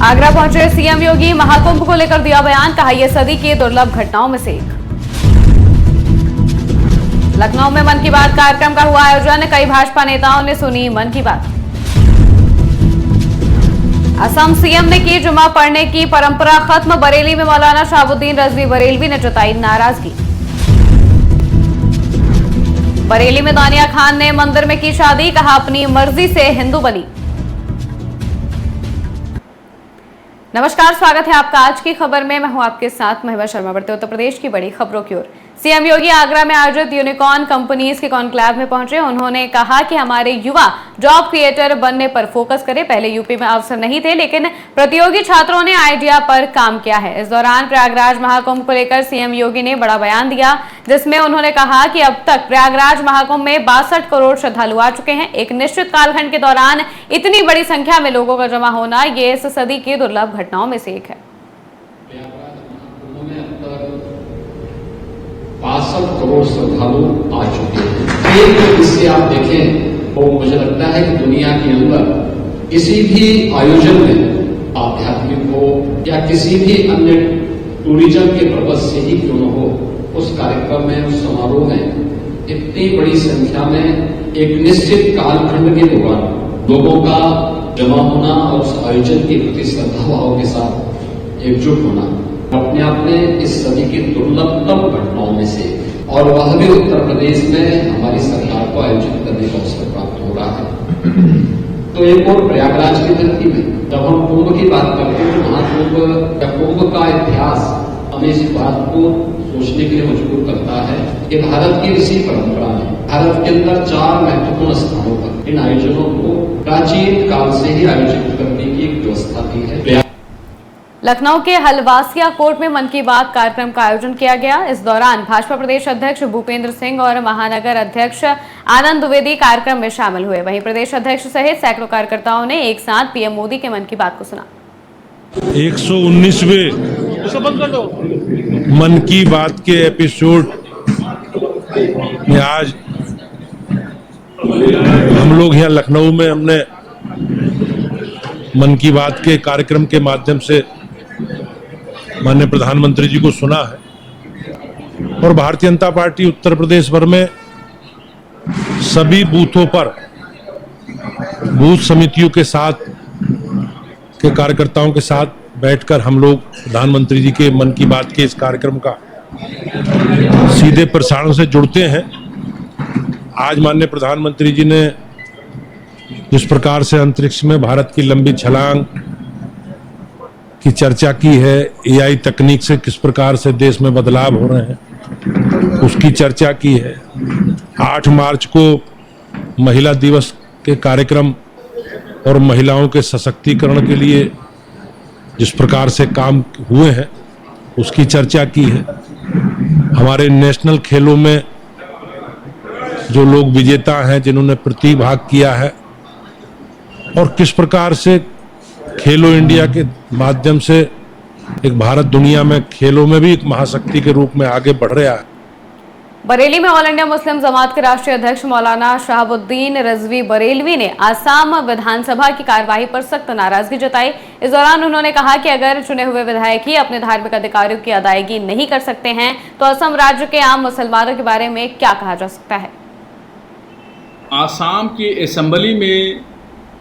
आगरा पहुंचे सीएम योगी, महाकुंभ को लेकर दिया बयान, कहा यह सदी की दुर्लभ घटनाओं में से एक। लखनऊ में मन की बात कार्यक्रम का हुआ आयोजन, कई भाजपा नेताओं ने सुनी मन की बात। असम सीएम ने की जुमा पढ़ने की परंपरा खत्म, बरेली में मौलाना शहाबुद्दीन रजवी बरेलवी ने जताई नाराजगी। बरेली में दानिया खान ने मंदिर में की शादी, कहा अपनी मर्जी से हिंदू बनी। नमस्कार, स्वागत है आपका आज की खबर में। मैं हूं आपके साथ महिमा शर्मा। बढ़ते उत्तर प्रदेश की बड़ी खबरों की ओर। सीएम योगी आगरा में आयोजित यूनिकॉर्न कंपनीज के कॉन्क्लेव में पहुंचे। उन्होंने कहा कि हमारे युवा जॉब क्रिएटर बनने पर फोकस करें। पहले यूपी में अवसर नहीं थे, लेकिन प्रतियोगी छात्रों ने आइडिया पर काम किया है। इस दौरान प्रयागराज महाकुंभ को लेकर सीएम योगी ने बड़ा बयान दिया, जिसमें उन्होंने कहा कि अब तक प्रयागराज महाकुंभ में 62 करोड़ श्रद्धालु आ चुके हैं। एक निश्चित कालखंड के दौरान इतनी बड़ी संख्या में लोगों का जमा होना ये इस सदी की दुर्लभ घटनाओं में से एक है। 62 करोड़ श्रद्धालु आ चुके हैं। इससे आप देखें तो मुझे लगता है कि दुनिया के अंदर किसी भी आयोजन में, आध्यात्मिक हो या किसी भी अन्य टूरिज्म के पर्पज से ही क्यों न हो, उस कार्यक्रम में, उस समारोह में इतनी बड़ी संख्या में एक निश्चित कालखंड के दौरान लोगों का जमा होना और उस आयोजन के प्रति श्रद्धा भाव के साथ एकजुट होना अपने आप में इस सदी की दुर्लभतम घटनाओं में से, और वह भी उत्तर प्रदेश में हमारी सरकार को आयोजित करने का अवसर प्राप्त हो रहा है। तो एक और प्रयागराज की धरती में जब हम कुंभ की बात करते हैं तो महाकुंभ या कुंभ का इतिहास हमें इस बात को सोचने के लिए मजबूर करता है कि भारत की इसी परंपरा में भारत के अंदर 4 महत्वपूर्ण स्थानों पर इन आयोजनों को प्राचीन काल से ही आयोजित करने की एक व्यवस्था भी है। लखनऊ के हलवासिया कोर्ट में मन की बात कार्यक्रम का आयोजन किया गया। इस दौरान भाजपा प्रदेश अध्यक्ष भूपेंद्र सिंह और महानगर अध्यक्ष आनंद द्विवेदी कार्यक्रम में शामिल हुए। वहीं प्रदेश अध्यक्ष सहित सैकड़ों कार्यकर्ताओं ने एक साथ पीएम मोदी के मन की बात को सुना। 119वें मन की बात के एपिसोड में आज हम लोग यहाँ लखनऊ में हमने मन की बात के कार्यक्रम के माध्यम से माननीय प्रधानमंत्री जी को सुना है। और भारतीय जनता पार्टी उत्तर प्रदेश भर में सभी बूथों पर बूथ समितियों के साथ के कार्यकर्ताओं के साथ बैठकर हम लोग प्रधानमंत्री जी के मन की बात के इस कार्यक्रम का सीधे प्रसारण से जुड़ते हैं। आज माननीय प्रधानमंत्री जी ने जिस प्रकार से अंतरिक्ष में भारत की लंबी छलांग की चर्चा की है, एआई तकनीक से किस प्रकार से देश में बदलाव हो रहे हैं उसकी चर्चा की है। 8 मार्च को महिला दिवस के कार्यक्रम और महिलाओं के सशक्तिकरण के लिए जिस प्रकार से काम हुए हैं उसकी चर्चा की है। हमारे नेशनल खेलों में जो लोग विजेता हैं, जिन्होंने प्रतिभाग किया है, और किस प्रकार से खेलो इंडिया के माध्यम से एक भारत दुनिया में खेलों में भी एक महाशक्ति के रूप में आगे बढ़ रहा है। बरेली में ऑल इंडिया मुस्लिम जमात के राष्ट्रीय अध्यक्ष मौलाना शहाबुद्दीन रजवी बरेलवी ने आसाम विधानसभा की कार्यवाही पर सख्त नाराजगी जताई। इस दौरान उन्होंने कहा कि अगर चुने हुए विधायक ही अपने धार्मिक अधिकारों की अदायगी नहीं कर सकते हैं तो असम राज्य के आम मुसलमानों के बारे में क्या कहा जा सकता है। आसाम की असेंबली में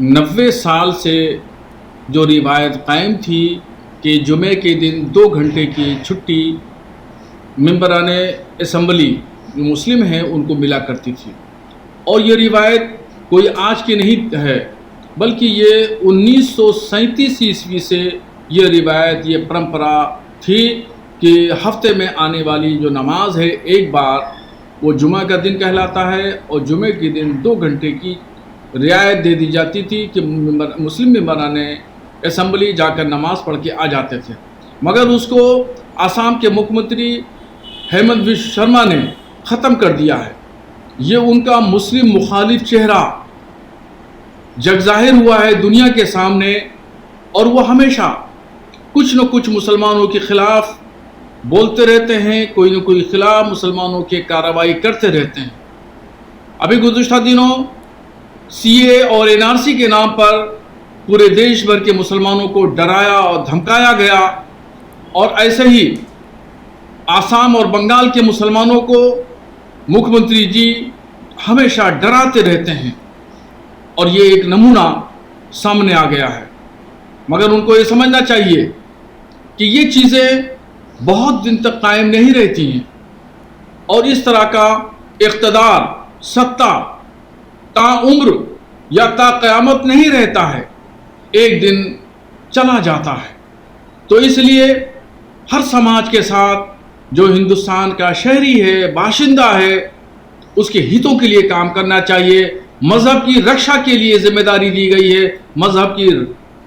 90 साल से जो रिवायत कायम थी कि जुमे के दिन 2 घंटे की छुट्टी मेंबरान असेंबली मुस्लिम हैं उनको मिला करती थी, और ये रिवायत कोई आज की नहीं है, बल्कि ये 1937 ईस्वी से ये रिवायत, ये परंपरा थी कि हफ्ते में आने वाली जो नमाज है एक बार वो जुमा का दिन कहलाता है, और जुमे के दिन 2 घंटे की रियायत दे दी जाती थी कि मुस्लिम मेंबरान असेंबली जाकर नमाज पढ़ के आ जाते थे। मगर उसको आसाम के मुख्यमंत्री हेमंत बिश्व शर्मा ने ख़त्म कर दिया है। ये उनका मुस्लिम मुखालिफ चेहरा जगजाहिर हुआ है दुनिया के सामने, और वो हमेशा कुछ न कुछ मुसलमानों के ख़िलाफ़ बोलते रहते हैं, कोई न कोई खिलाफ मुसलमानों के कार्रवाई करते रहते हैं। अभी गुज़िश्ता दिनों सीए और एनआरसी के नाम पर पूरे देश भर के मुसलमानों को डराया और धमकाया गया, और ऐसे ही आसाम और बंगाल के मुसलमानों को मुख्यमंत्री जी हमेशा डराते रहते हैं, और ये एक नमूना सामने आ गया है। मगर उनको ये समझना चाहिए कि ये चीज़ें बहुत दिन तक कायम नहीं रहती हैं, और इस तरह का इक़्तिदार, सत्ता ताउम्र या ताक़यामत नहीं रहता है, एक दिन चला जाता है। तो इसलिए हर समाज के साथ जो हिंदुस्तान का शहरी है, बाशिंदा है, उसके हितों के लिए काम करना चाहिए। मज़हब की रक्षा के लिए जिम्मेदारी दी गई है, मज़हब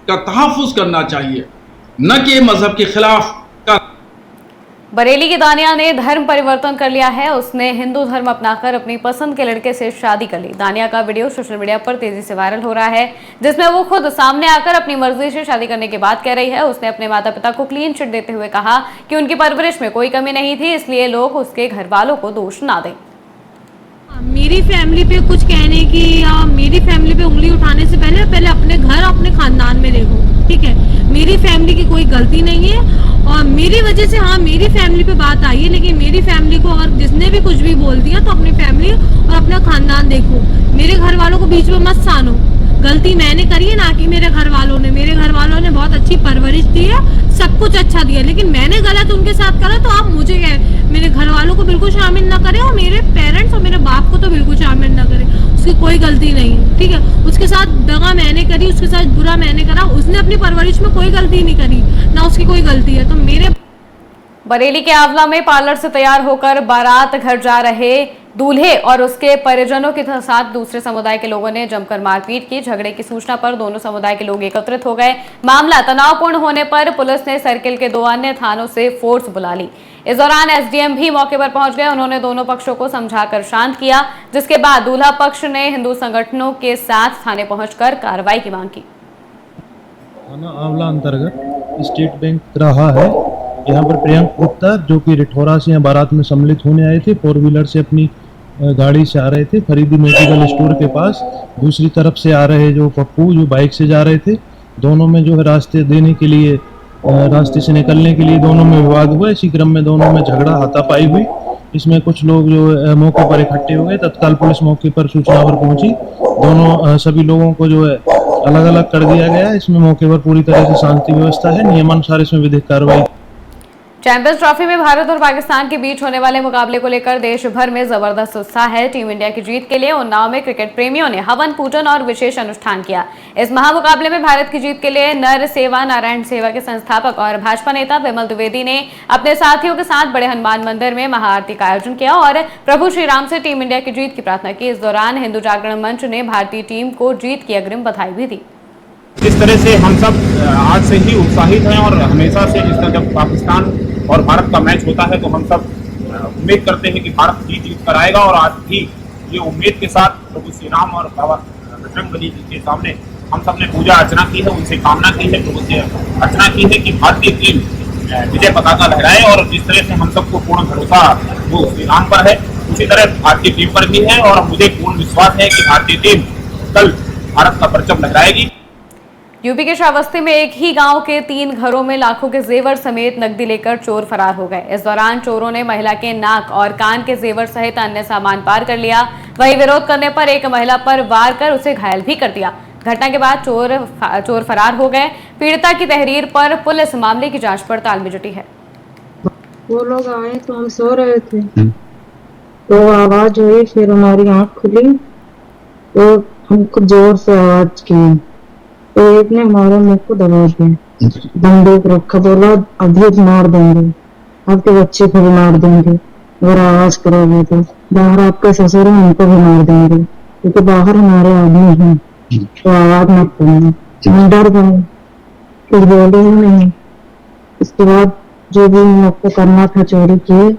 का तहफ़्फ़ुज़ करना चाहिए, न कि मज़हब के खिलाफ का। बरेली की दानिया ने धर्म परिवर्तन कर लिया है। उसने हिंदू धर्म अपनाकर अपनी पसंद के लड़के से शादी कर ली। दानिया का वीडियो सोशल मीडिया पर तेजी से वायरल हो रहा है, जिसमें वो खुद सामने आकर अपनी मर्जी से शादी करने की बात कह रही है। उसने अपने माता पिता को क्लीन चिट देते हुए कहा कि उनकी परवरिश में कोई कमी नहीं थी, इसलिए लोग उसके घर वालों को दोष ना दें। मेरी फैमिली पे कुछ कहने की या मेरी फैमिली पे उंगली उठाने से पहले अपने घर, अपने खानदान में देखो, ठीक है। मेरी फैमिली की कोई गलती नहीं है, और मेरी वजह से हाँ मेरी फैमिली पे बात आई है, लेकिन मेरी फैमिली को और जिसने भी कुछ भी बोल दिया तो अपनी फैमिली और अपना खानदान देखो। मेरे घर वालों को बीच में मत सानो। गलती मैंने करी है, ना कि मेरे घर वालों ने। मेरे घर वालों ने बहुत अच्छी परवरिश दी है, सब कुछ अच्छा दिया, लेकिन मैंने गलत उनके साथ करा तो आप मुझे मेरे घर वालों को बिल्कुल शामिल ना करें, और मेरे पेरेंट्स और मेरे बाप को तो बिल्कुल शामिल ना करें। उसकी कोई गलती नहीं है, ठीक है। उसके साथ दगा मैंने करी, उसके साथ बुरा मैंने करा, उसने अपनी परवरिश में कोई गलती नहीं करी, ना उसकी कोई गलती है। तो मेरे बरेली के आंवला में पार्लर से तैयार होकर बारात घर जा रहे दूल्हे और उसके परिजनों के साथ दूसरे समुदाय के लोगों ने जमकर मारपीट की। झगड़े की सूचना पर दोनों समुदाय के लोग एकत्रित हो गए। मामला तनावपूर्ण होने पर पुलिस ने सर्किल के 2 अन्य थानों से फोर्स बुला ली। इस दौरान एसडीएम भी मौके पर पहुंच गए। उन्होंने दोनों पक्षों को समझाकर शांत किया, जिसके बाद दूल्हा पक्ष ने हिंदू संगठनों के साथ थाने पहुंचकर कार्रवाई की मांग की। थाना आंवला अंतर्गत स्टेट बैंक रहा है। यहाँ पर प्रियंक गुप्ता, जो कि रिठौरा से यहाँ बारात में सम्मिलित होने आए थे, 4 व्हीलर से अपनी गाड़ी से आ रहे थे फरीदी मेडिकल स्टोर के पास। दूसरी तरफ से आ रहे जो पप्पू, जो बाइक से जा रहे थे, दोनों में जो है रास्ते देने के लिए, रास्ते से निकलने के लिए दोनों में विवाद हुआ। इसी क्रम में दोनों में झगड़ा, हाथापाई हुई। इसमें कुछ लोग जो मौके पर इकट्ठे हो गए। तत्काल पुलिस मौके पर सूचना पर पहुंची। दोनों सभी लोगों को जो है अलग अलग कर दिया गया। इसमें मौके पर पूरी तरह से शांति व्यवस्था है। नियमानुसार इसमें विधिक कार्रवाई। चैंपियंस ट्रॉफी में भारत और पाकिस्तान के बीच होने वाले मुकाबले को लेकर देश भर में जबरदस्त उत्साह है। टीम इंडिया की जीत के लिए उन्नाव में क्रिकेट प्रेमियों ने हवन पूजन और विशेष अनुष्ठान किया। इस महामुकाबले में भारत की जीत के लिए नर सेवा नारायण सेवा के संस्थापक और भाजपा नेता विमल द्विवेदी ने अपने साथियों के साथ बड़े हनुमान मंदिर में महाआरती का आयोजन किया और प्रभु श्री राम से टीम इंडिया की जीत की प्रार्थना की। इस दौरान हिंदू जागरण मंच ने भारतीय टीम को जीत की अग्रिम बधाई भी दी। इस तरह से हम सब आज से ही उत्साहित हैं, और हमेशा से जिस तरह जब पाकिस्तान और भारत का मैच होता है तो हम सब उम्मीद करते हैं कि भारत जीत कर आएगा। और आज भी ये उम्मीद के साथ प्रभु श्री राम और बाबा बजरंगबली जी के सामने हम सब ने पूजा अर्चना की है, उनसे कामना की है, प्रभु से अर्चना की है कि भारतीय टीम विजय पताका लहराए। और जिस तरह से हम सबको पूर्ण भरोसा वो श्री राम पर है, उसी तरह भारतीय टीम पर भी है, और मुझे पूर्ण विश्वास है कि भारतीय टीम कल भारत का परचम लहराएगी। यूपी के श्रावस्ती में एक ही गांव के 3 घरों में लाखों के जेवर समेत नकदी लेकर चोर फरार हो गए। इस दौरान चोरों ने महिला के नाक और कान के जेवर सहित अन्य सामान पार कर लिया। वहीं विरोध करने पर एक महिला पर वार कर उसे घायल भी कर दिया। घटना के बाद चोर फरार हो गए। पीड़िता की तहरीर पर पुलिस मामले की जांच पड़ताल में जुटी है। वो लोग आए तो हम सो रहे थे, तो आवाज हुई, फिर हमारी आंख खुली तो हमको जोर से आवाज की, तो एक ने हमारे मुंह को दबा दिया, बंदूक रखा, बोला अभी मार देंगे, आपके बच्चे को भी मार देंगे अगर आवाज करोगे तो, बाहर आपके ससुर हैं उनको भी मार देंगे, क्योंकि बाहर हमारे आदमी हैं, तो आवाज मत करना। हम डर गए, कुछ बोले ही नहीं। इसके बाद जो भी हम लोग को करना था चोरी किए।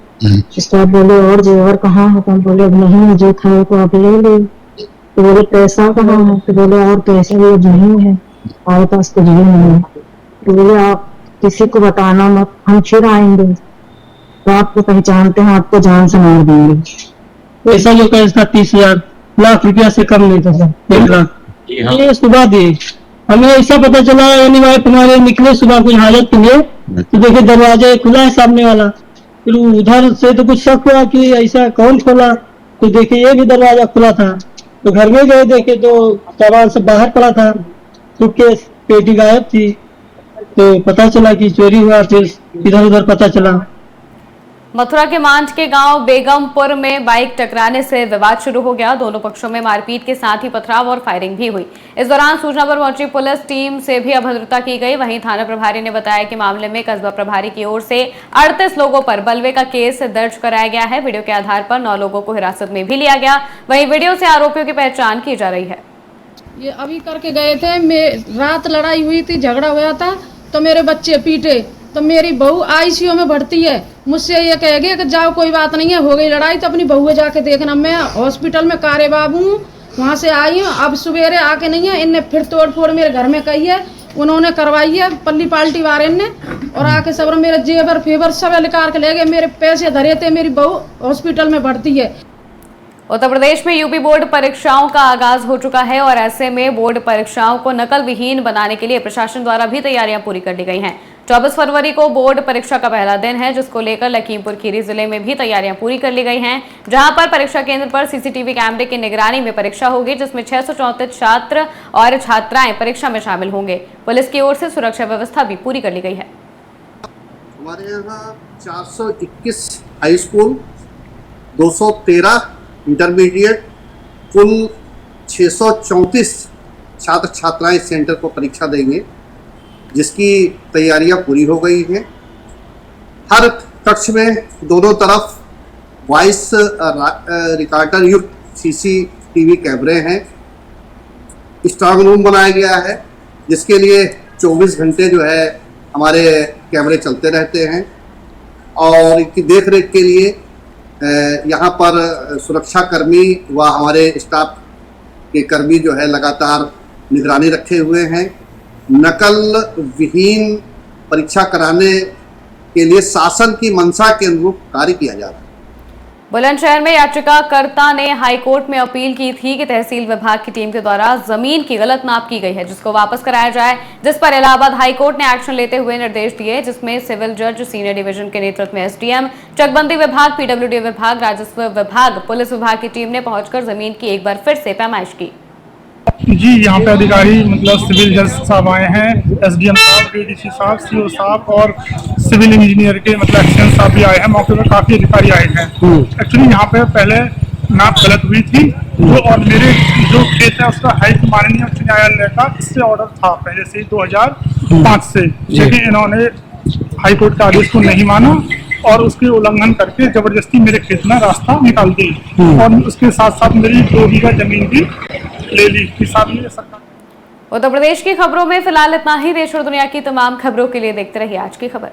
उसके बाद बोले और जेवर कहाँ है, तो बोले अब नहीं, जो था तो आप ले ली। तो बोले पैसा कहाँ है, तो बोले और पैसे भी अब नहीं है, हमारे पास कुछ भी नहीं है। तो बोले आप किसी को बताना मत, हम फिर आएंगे तो आपको पहचानते हैं, आपको जान से मार देंगे। पैसा जो कैसा 30,000 लाख रुपया से कम नहीं था, 1 लाख ये सुबह दिए, हमें ऐसा पता चला यानी वाइफ हमारे निकले सुबह कुछ हाजत के लिए, तो देखे दरवाजा खुला है सामने वाला। फिर उधर से तो कुछ शक हुआ कि ऐसा कौन खोला, तो देखे ये भी दरवाजा खुला था। तो घर में गए देखे तो सामान सब बाहर पड़ा था, सूटकेस पेटी गायब थी। तो पता चला कि चोरी हुआ। फिर इधर उधर पता चला। मथुरा के मांझ के गांव बेगमपुर में बाइक टकराने से विवाद शुरू हो गया। दोनों पक्षों में मारपीट के साथ ही पथराव और फायरिंग भी हुई। इस दौरान सूचना पर पहुंची पुलिस टीम से भी अभद्रता की गई। वहीं थाना प्रभारी ने बताया कि मामले में कस्बा प्रभारी की ओर से 38 लोगों पर बलवे का केस दर्ज कराया गया है। वीडियो के आधार पर 9 लोगों को हिरासत में भी लिया गया। वहीं वीडियो से आरोपियों की पहचान की जा रही है। ये अभी करके गए थे, रात लड़ाई हुई थी, झगड़ा हुआ था, तो मेरे बच्चे पीटे, तो मेरी बहू आईसीयू में भर्ती है। मुझसे ये कह गए कि जाओ कोई बात नहीं है, हो गई लड़ाई तो अपनी बहू जाके देखना। मैं हॉस्पिटल में कारे बाबू हूँ, वहाँ से आई हूँ। अब सवेरे आके नहीं है, इनने फिर तोड़ फोड़ मेरे घर में कही है, उन्होंने करवाई है पल्ली पाल्टी वाले ने, और आके सब मेरे जेवर फेवर सब निकाल के ले गए। मेरे पैसे धरे थे, मेरी बहू हॉस्पिटल में भर्ती है। उत्तर प्रदेश में यूपी बोर्ड परीक्षाओं का आगाज हो चुका है और ऐसे में बोर्ड परीक्षाओं को नकल विहीन बनाने के लिए प्रशासन द्वारा भी तैयारियां पूरी कर ली गई हैं। 24 फरवरी को बोर्ड परीक्षा का पहला दिन है, जिसको लेकर लखीमपुर खीरी जिले में भी तैयारियां पूरी कर ली गई हैं, जहां पर परीक्षा केंद्र पर सीसीटीवी कैमरे की निगरानी में परीक्षा होगी, जिसमें 634 छात्र और छात्राएं परीक्षा में शामिल होंगे। पुलिस की ओर से सुरक्षा व्यवस्था भी पूरी कर ली गई है। हमारे यहाँ 421 हाई स्कूल, 213 इंटरमीडिएट, कुल 634 छात्र छात्राएं सेंटर पर परीक्षा देंगे, जिसकी तैयारियां पूरी हो गई हैं। हर कक्ष में दोनों तरफ वॉइस रिकॉर्डर युक्त सीसीटीवी कैमरे हैं। स्ट्रांग रूम बनाया गया है, जिसके लिए 24 घंटे जो है हमारे कैमरे चलते रहते हैं, और इनकी देख रेख के लिए यहाँ पर सुरक्षा कर्मी व हमारे स्टाफ के कर्मी जो है लगातार निगरानी रखे हुए हैं। नकल विहीन परीक्षा कराने के लिए शासन की मंशा के अनुरूप कार्य किया जा रहा है। बुलंदशहर में याचिकाकर्ता ने हाईकोर्ट में अपील की थी कि तहसील विभाग की टीम के द्वारा जमीन की गलत नाप की गई है, जिसको वापस कराया जाए, जिस पर इलाहाबाद हाईकोर्ट ने एक्शन लेते हुए निर्देश दिए, जिसमें सिविल जज, सीनियर डिवीजन के नेतृत्व में एसडीएम, चकबंदी विभाग, पीडब्ल्यूडी विभाग, राजस्व विभाग, पुलिस विभाग की टीम ने पहुंचकर जमीन की एक बार फिर से पैमाइश की। जी, यहाँ पे अधिकारी मतलब सिविल जज साहब आए हैं, एसडीएम साहब, डीडीसी साहब, सीओ साहब और सिविल इंजीनियर के मतलब एक्शन साहब भी आए हैं। मौके पर काफी अधिकारी आए हैं। एक्चुअली यहाँ पे पहले नाप गलत हुई थी, और मेरे जो खेत है उसका हाईकोर्ट माननीय उच्च न्यायालय का इससे ऑर्डर था पहले से 2005 से, लेकिन इन्होंने हाईकोर्ट के आदेश को नहीं माना और उसके उल्लंघन करके जबरदस्ती मेरे खेत में रास्ता निकाल दी, और उसके साथ साथ मेरी 2 बीघा जमीन भी ले ली। उत्तर प्रदेश की खबरों में फिलहाल इतना ही। देश और दुनिया की तमाम खबरों के लिए देखते रहिए आज की खबर।